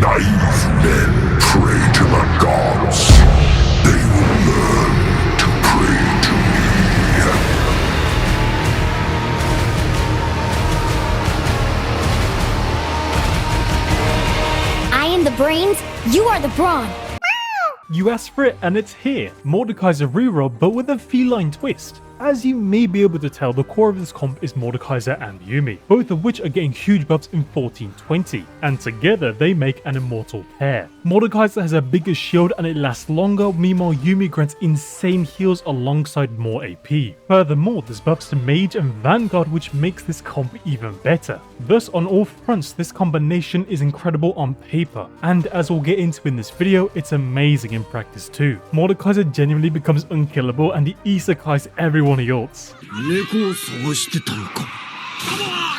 naive men pray to the gods. They will learn to pray to me. I am the brains, you are the brawn. You asked for it and it's here, Mordekaiser Reroll but with a feline twist. As you may be able to tell, the core of this comp is Mordekaiser and Yuumi, both of which are getting huge buffs in 1420, and together they make an immortal pair. Mordekaiser has a bigger shield and it lasts longer, meanwhile Yuumi grants insane heals alongside more AP. Furthermore, there's buffs to Mage and Vanguard which makes this comp even better. Thus on all fronts, this combination is incredible on paper, and as we'll get into in this video, it's amazing in practice too. Mordekaiser genuinely becomes unkillable and he isekais everyone he ults.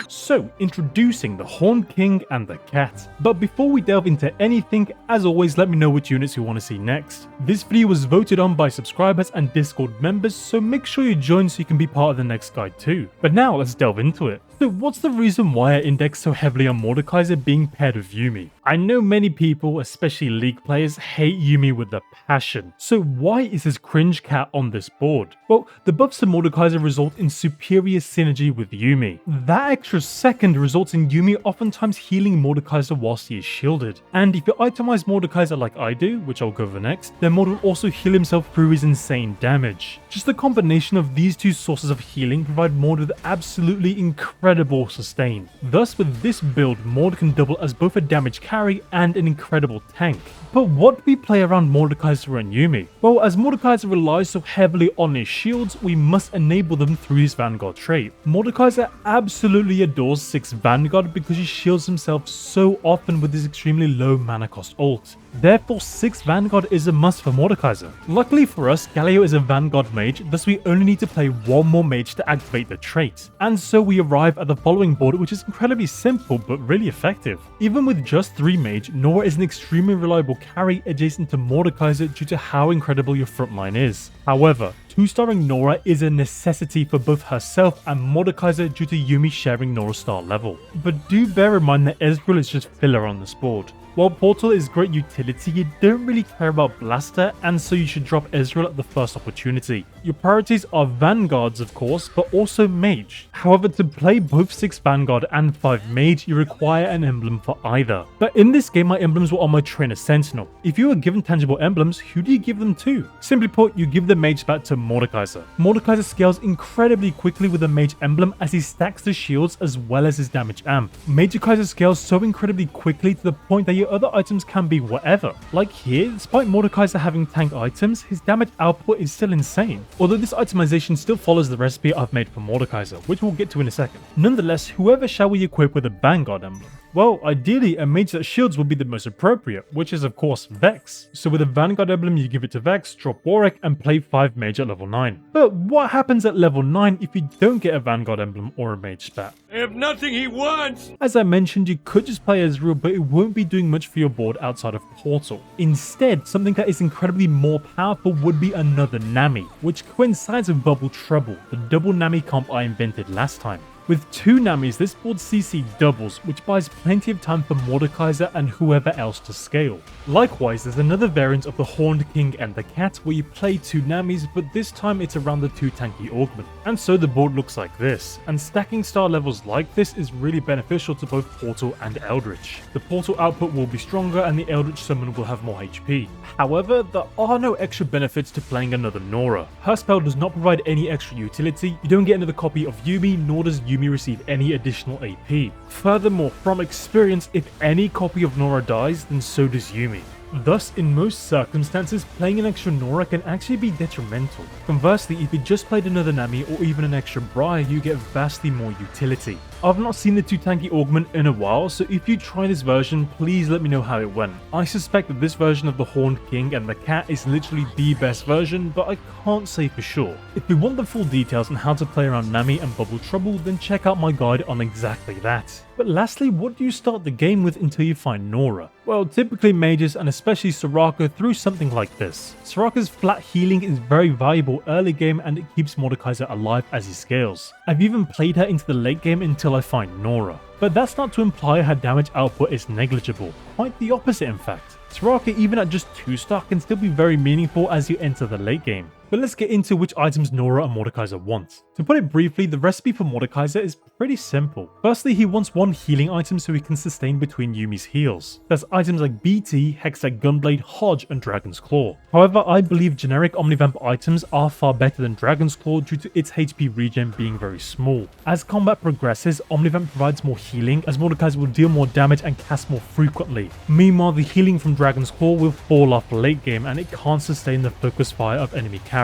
So, introducing the Horned King and the Cat. But before we delve into anything, as always let me know which units you want to see next. This video was voted on by subscribers and Discord members, so make sure you join so you can be part of the next guide too. But now let's delve into it. So what's the reason why I index so heavily on Mordekaiser being paired with Yuumi? I know many people, especially League players, hate Yuumi with a passion. So why is this cringe cat on this board? Well, the buffs to Mordekaiser result in superior synergy with Yuumi. That extra second results in Yuumi oftentimes healing Mordekaiser whilst he is shielded. And if you itemize Mordekaiser like I do, which I'll go over next, then Morde will also heal himself through his insane damage. Just the combination of these two sources of healing provide Morde with absolutely incredible sustain. Thus with this build, Morde can double as both a damage carry and an incredible tank. But what do we play around Mordekaiser and Yuumi? Well, as Mordekaiser relies so heavily on his shields, we must enable them through his Vanguard trait. Mordekaiser absolutely adores 6 Vanguard because he shields himself so often with his extremely low mana cost ult. Therefore 6 Vanguard is a must for Mordekaiser. Luckily for us, Galio is a Vanguard mage, thus we only need to play one more mage to activate the trait. And so we arrive at the following board, which is incredibly simple but really effective. Even with just 3 mage, Norra is an extremely reliable carry adjacent to Mordekaiser due to how incredible your frontline is. However, 2-starring Norra is a necessity for both herself and Mordekaiser due to Yuumi sharing Norra's star level. But do bear in mind that Ezreal is just filler on this board. While Portal is great utility, you don't really care about Blaster, and so you should drop Ezreal at the first opportunity. Your priorities are Vanguards of course, but also Mage. However, to play both 6 Vanguard and 5 Mage, you require an emblem for either. But in this game, my emblems were on my Trainer Sentinel. If you are given tangible emblems, who do you give them to? Simply put, you give the Mage back to Mordekaiser. Mordekaiser scales incredibly quickly with a Mage emblem as he stacks the shields as well as his damage amp. Mordekaiser scales so incredibly quickly to the point that your other items can be whatever. Like here, despite Mordekaiser having tank items, his damage output is still insane. Although this itemization still follows the recipe I've made for Mordekaiser, which we'll get to in a second. Nonetheless, whoever shall we equip with a Vanguard emblem? Well, ideally, a mage that shields would be the most appropriate, which is of course Vex. So with a Vanguard emblem, you give it to Vex, drop Warwick, and play 5 mage at level 9. But what happens at level 9 if you don't get a Vanguard emblem or a mage spat? I have nothing he wants! As I mentioned, you could just play Ezreal, but it won't be doing much for your board outside of Portal. Instead, something that is incredibly more powerful would be another Nami, which coincides with Bubble Trouble, the double Nami comp I invented last time. With 2 Namis, this board CC doubles, which buys plenty of time for Mordekaiser and whoever else to scale. Likewise, there's another variant of the Horned King and the Cat where you play 2 Namis, but this time it's around the 2 Tanky Augment. And so the board looks like this, and stacking star levels like this is really beneficial to both Portal and Eldritch. The Portal output will be stronger and the Eldritch summon will have more HP. However, there are no extra benefits to playing another Norra. Her spell does not provide any extra utility, you don't get another copy of Yuumi, nor does Yuumi receive any additional AP. Furthermore, from experience, if any copy of Norra dies, then so does Yuumi. Thus, in most circumstances, playing an extra Norra can actually be detrimental. Conversely, if you just played another Nami or even an extra Briar, you get vastly more utility. I've not seen the 2 Tanky Augment in a while, so if you try this version, please let me know how it went. I suspect that this version of the Horned King and the Cat is literally the best version, but I can't say for sure. If you want the full details on how to play around Nami and Bubble Trouble, then check out my guide on exactly that. But lastly, what do you start the game with until you find Norra? Well, typically mages and especially Soraka through something like this. Soraka's flat healing is very valuable early game and it keeps Mordekaiser alive as he scales. I've even played her into the late game until I find Norra. But that's not to imply her damage output is negligible, quite the opposite in fact. Soraka even at just 2-star can still be very meaningful as you enter the late game. But let's get into which items Norra and Mordekaiser want. To put it briefly, the recipe for Mordekaiser is pretty simple. Firstly, he wants one healing item so he can sustain between Yuumi's heals. That's items like BT, Hextech Gunblade, Hodge, and Dragon's Claw. However, I believe generic Omnivamp items are far better than Dragon's Claw due to its HP regen being very small. As combat progresses, Omnivamp provides more healing as Mordekaiser will deal more damage and cast more frequently. Meanwhile, the healing from Dragon's Claw will fall off late game and it can't sustain the focus fire of enemy carries.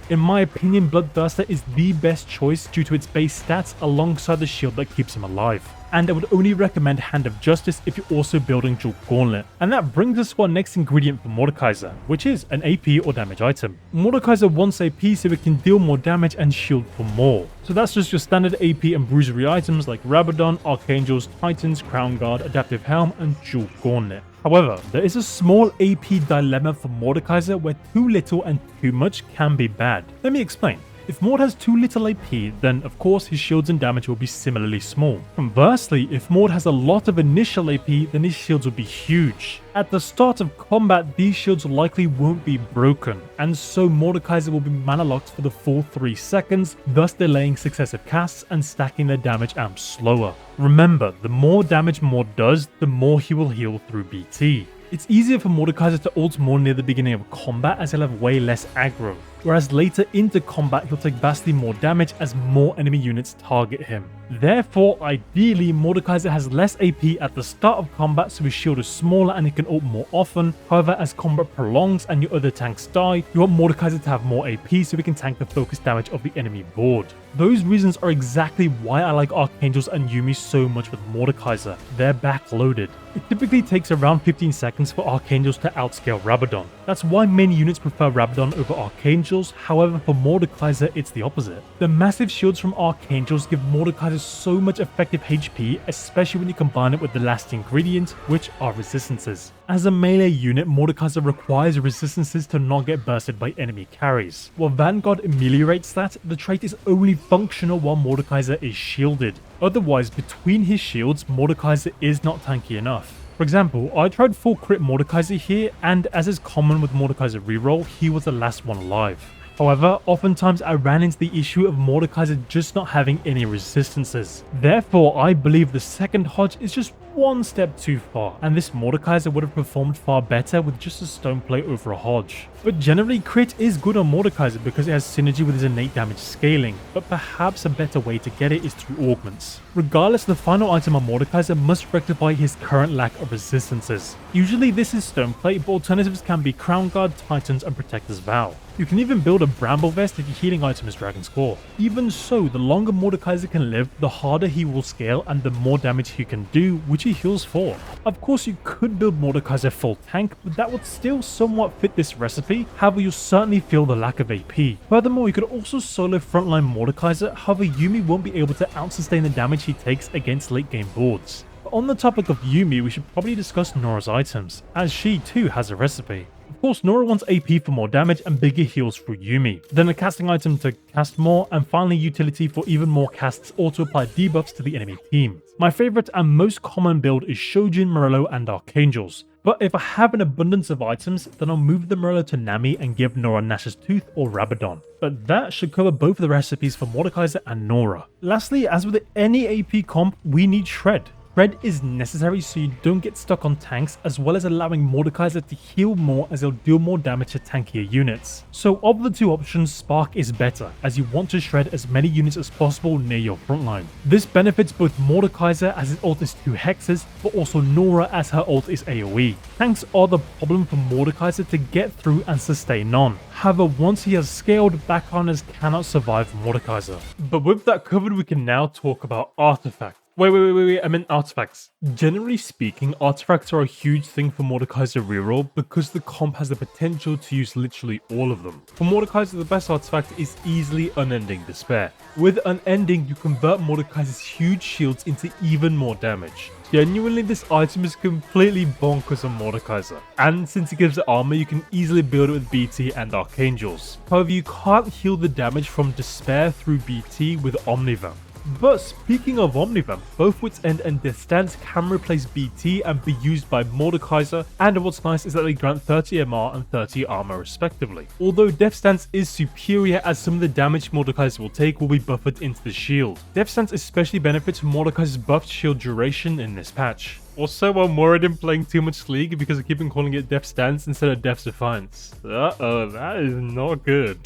In my opinion, Bloodthirster is the best choice due to its base stats alongside the shield that keeps him alive. And I would only recommend Hand of Justice if you're also building Dual Gauntlet. And that brings us to our next ingredient for Mordekaiser, which is an AP or damage item. Mordekaiser wants AP so it can deal more damage and shield for more. So that's just your standard AP and bruisery items like Rabadon, Archangels, Titans, Crown Guard, Adaptive Helm, and Dual Gauntlet. However, there is a small AP dilemma for Mordekaiser where too little and too much can be bad. Let me explain. If Morde has too little AP, then of course his shields and damage will be similarly small. Conversely, if Morde has a lot of initial AP, then his shields will be huge. At the start of combat, these shields likely won't be broken, and so Mordekaiser will be mana locked for the full 3 seconds, thus delaying successive casts and stacking their damage amp slower. Remember, the more damage Morde does, the more he will heal through BT. It's easier for Mordekaiser to ult more near the beginning of combat as he'll have way less aggro, whereas later into combat he'll take vastly more damage as more enemy units target him. Therefore, ideally, Mordekaiser has less AP at the start of combat so his shield is smaller and he can ult more often. However, as combat prolongs and your other tanks die, you want Mordekaiser to have more AP so he can tank the focus damage of the enemy board. Those reasons are exactly why I like Archangels and Yuumi so much with Mordekaiser. They're backloaded. It typically takes around 15 seconds for Archangels to outscale Rabadon. That's why many units prefer Rabadon over Archangels, however for Mordekaiser it's the opposite. The massive shields from Archangels give Mordekaiser so much effective HP, especially when you combine it with the last ingredient, which are resistances. As a melee unit, Mordekaiser requires resistances to not get bursted by enemy carries. While Vanguard ameliorates that, the trait is only functional while Mordekaiser is shielded. Otherwise, between his shields, Mordekaiser is not tanky enough. For example, I tried full crit Mordekaiser here, and as is common with Mordekaiser Reroll, he was the last one alive. However, oftentimes I ran into the issue of Mordekaiser just not having any resistances. Therefore, I believe the second Hodge is just one step too far, and this Mordekaiser would have performed far better with just a stone plate over a Hodge. But generally, crit is good on Mordekaiser because it has synergy with his innate damage scaling, but perhaps a better way to get it is through Augments. Regardless, the final item on Mordekaiser must rectify his current lack of resistances. Usually this is stone plate, but alternatives can be Crown Guard, Titans, and Protector's Vow. You can even build a Bramble Vest if your healing item is Dragon's Claw. Even so, the longer Mordekaiser can live, the harder he will scale and the more damage he can do, which he heals for. Of course, you could build Mordekaiser full tank, but that would still somewhat fit this recipe, however you'll certainly feel the lack of AP. Furthermore, you could also solo frontline Mordekaiser, however Yuumi won't be able to outsustain the damage he takes against late game boards. But on the topic of Yuumi, we should probably discuss Norra's items, as she too has a recipe. Of course, Norra wants AP for more damage and bigger heals through Yuumi, then a casting item to cast more, and finally utility for even more casts or to apply debuffs to the enemy team. My favourite and most common build is Shojin, Morello, and Archangels. But if I have an abundance of items, then I'll move the Morello to Nami and give Norra Nash's Tooth or Rabadon. But that should cover both of the recipes for Mordekaiser and Norra. Lastly, as with any AP comp, we need Shred. Shred is necessary so you don't get stuck on tanks, as well as allowing Mordekaiser to heal more as he'll deal more damage to tankier units. So of the two options, Spark is better, as you want to shred as many units as possible near your frontline. This benefits both Mordekaiser as his ult is 2 hexes, but also Norra as her ult is AoE. Tanks are the problem for Mordekaiser to get through and sustain on. However, once he has scaled, backliners cannot survive Mordekaiser. But with that covered, we can now talk about Artifact. Wait, I meant artifacts. Generally speaking, artifacts are a huge thing for Mordekaiser Reroll because the comp has the potential to use literally all of them. For Mordekaiser, the best artifact is easily Unending Despair. With Unending, you convert Mordekaiser's huge shields into even more damage. Genuinely, this item is completely bonkers on Mordekaiser, and since it gives it armor, you can easily build it with BT and Archangels. However, you can't heal the damage from Despair through BT with Omnivamp. But speaking of Omnivamp, both Wits End and Death Stance can replace BT and be used by Mordekaiser, and what's nice is that they grant 30 MR and 30 armor respectively. Although Death Stance is superior as some of the damage Mordekaiser will take will be buffered into the shield. Death Stance especially benefits from Mordekaiser's buffed shield duration in this patch. Also, I'm worried I'm playing too much League because I keep on calling it Death Stance instead of Death Defiance. Uh-oh, that is not good.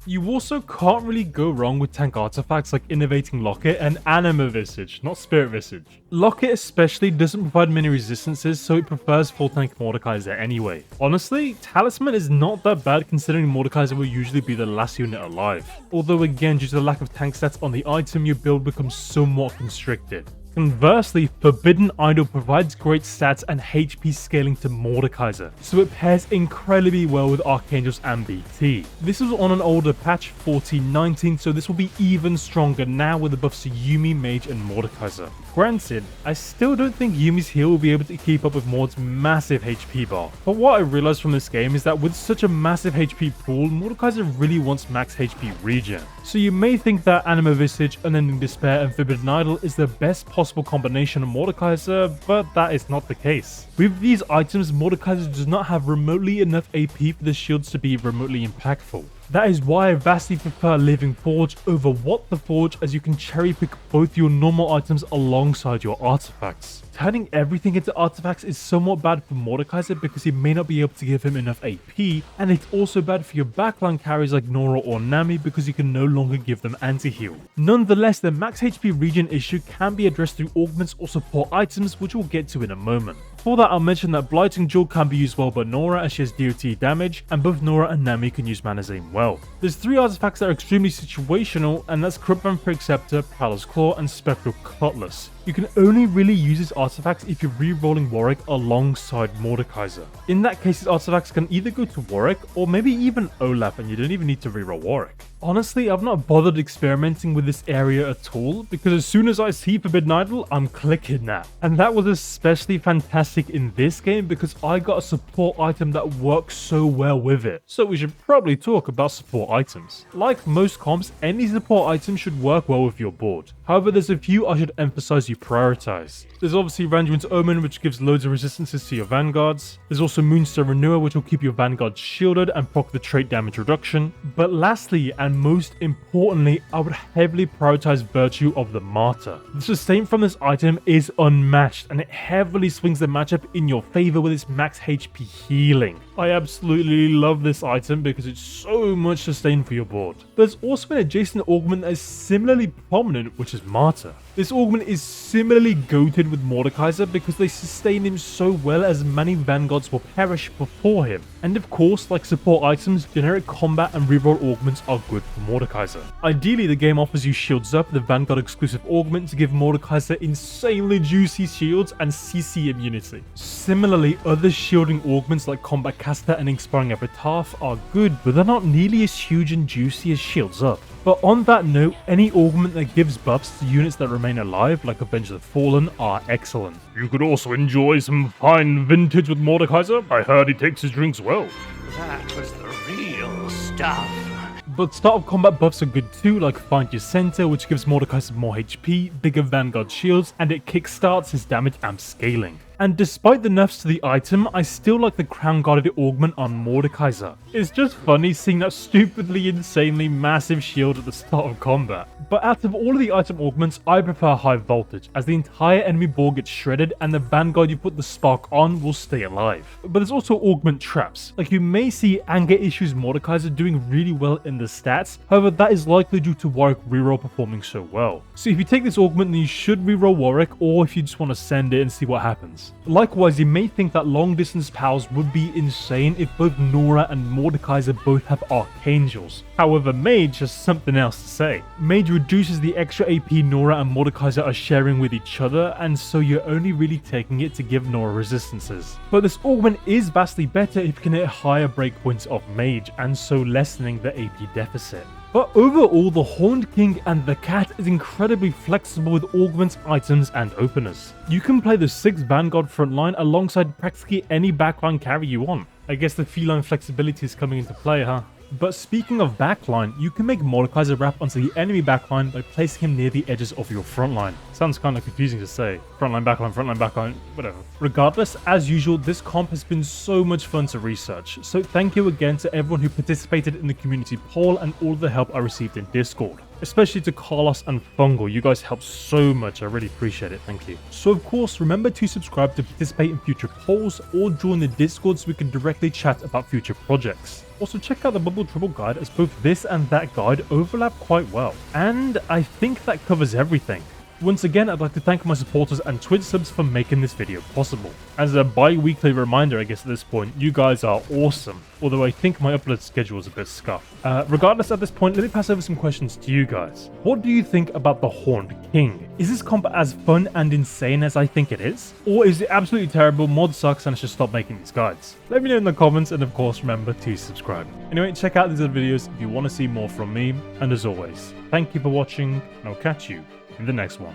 You also can't really go wrong with tank artifacts like Innovating Locket and Anima Visage, not Spirit Visage. Locket especially doesn't provide many resistances, so it prefers full tank Mordekaiser anyway. Honestly, Talisman is not that bad considering Mordekaiser will usually be the last unit alive. Although again, due to the lack of tank stats on the item, your build becomes somewhat constricted. Conversely, Forbidden Idol provides great stats and HP scaling to Mordekaiser, so it pairs incredibly well with Archangels and BT. This was on an older patch, 1419, so this will be even stronger now with the buffs to Yuumi, Mage and Mordekaiser. Granted, I still don't think Yuumi's heal will be able to keep up with Mord's massive HP bar, but what I realized from this game is that with such a massive HP pool, Mordekaiser really wants max HP regen. So you may think that Anima Visage, Unending Despair and Forbidden Idol is the best possible combination of Mordekaiser, but that is not the case. With these items, Mordekaiser does not have remotely enough AP for the shields to be remotely impactful. That is why I vastly prefer Living Forge over What the Forge, as you can cherry pick both your normal items alongside your artifacts. Turning everything into artifacts is somewhat bad for Mordekaiser because he may not be able to give him enough AP, and it's also bad for your backline carries like Norra or Nami because you can no longer give them anti-heal. Nonetheless, the max HP regen issue can be addressed through augments or support items, which we'll get to in a moment. For that, I'll mention that Blighting Jewel can be used well by Norra as she has DOT damage, and both Norra and Nami can use Mana's Aim well. There's 3 artifacts that are extremely situational, and that's Corrupt Vampiric Scepter, Prowler's Claw, and Spectral Cutlass. You can only really use these artifacts if you're re-rolling Warwick alongside Mordekaiser. In that case, these artifacts can either go to Warwick or maybe even Olaf, and you don't even need to re-roll Warwick. Honestly, I've not bothered experimenting with this area at all, because as soon as I see Forbidden Idol, I'm clicking that. And that was especially fantastic in this game because I got a support item that works so well with it. So we should probably talk about support items. Like most comps, any support item should work well with your board. However, there's a few I should emphasize you prioritize. There's obviously Randuin's Omen, which gives loads of resistances to your Vanguards. There's also Moonstone Renewer, which will keep your Vanguard shielded and proc the trait damage reduction. But lastly, and most importantly, I would heavily prioritize Virtue of the Martyr. The sustain from this item is unmatched, and it heavily swings the matchup in your favor with its max HP healing. I absolutely love this item because it's so much sustain for your board. There's also an adjacent augment that is similarly prominent, which is Martyr. This augment is similarly goated with Mordekaiser because they sustain him so well as many Vanguards will perish before him. And of course, like support items, generic combat and reroll augments are good for Mordekaiser. Ideally, the game offers you Shields Up, the Vanguard exclusive augment, to give Mordekaiser insanely juicy shields and CC immunity. Similarly, other shielding augments like Combat Caster and Inspiring Epitaph are good, but they're not nearly as huge and juicy as Shields Up. But on that note, any augment that gives buffs to units that remain alive, like Avenge the Fallen, are excellent. You could also enjoy some fine vintage with Mordekaiser. I heard he takes his drinks well. That was the real stuff. But start of combat buffs are good too, like Find Your Center, which gives Mordekaiser more HP, bigger Vanguard shields, and it kickstarts his damage amp scaling. And despite the nerfs to the item, I still like the Crown Guarded augment on Mordekaiser. It's just funny seeing that stupidly insanely massive shield at the start of combat. But out of all of the item augments, I prefer High Voltage, as the entire enemy board gets shredded and the Vanguard you put the spark on will stay alive. But there's also augment traps. Like, you may see Anger Issues Mordekaiser doing really well in the stats, however that is likely due to Warwick reroll performing so well. So if you take this augment, then you should reroll Warwick, or if you just want to send it and see what happens. distances. Likewise, you may think that long distance powers would be insane if both Norra and Mordekaiser both have Archangels. However, Mage has something else to say. Mage reduces the extra AP Norra and Mordekaiser are sharing with each other, and so you're only really taking it to give Norra resistances. But this augment is vastly better if you can hit higher breakpoints of Mage, and so lessening the AP deficit. But overall, the Horned King and the Cat is incredibly flexible with augments, items, and openers. You can play the 6 Vanguard frontline alongside practically any backline carry you want. I guess the Feline flexibility is coming into play, huh? But speaking of backline, you can make Mordekaiser wrap onto the enemy backline by placing him near the edges of your frontline. Sounds kind of confusing to say. Frontline, backline, whatever. Regardless, as usual, this comp has been so much fun to research, so thank you again to everyone who participated in the community poll and all the help I received in Discord. Especially to Carlos and Fungal, you guys helped so much, I really appreciate it, thank you. So of course, remember to subscribe to participate in future polls or join the Discord so we can directly chat about future projects. Also check out the Bubble Trouble guide, as both this and that guide overlap quite well. And I think that covers everything. Once again, I'd like to thank my supporters and Twitch subs for making this video possible. As a bi-weekly reminder, I guess at this point, you guys are awesome. Although I think my upload schedule is a bit scuffed. Regardless, at this point, let me pass over some questions to you guys. What do you think about the Horned King? Is this comp as fun and insane as I think it is? Or is it absolutely terrible, mod sucks, and I should stop making these guides? Let me know in the comments, and of course, remember to subscribe. Anyway, check out these other videos if you want to see more from me, and as always, thank you for watching, and I'll catch you in the next one.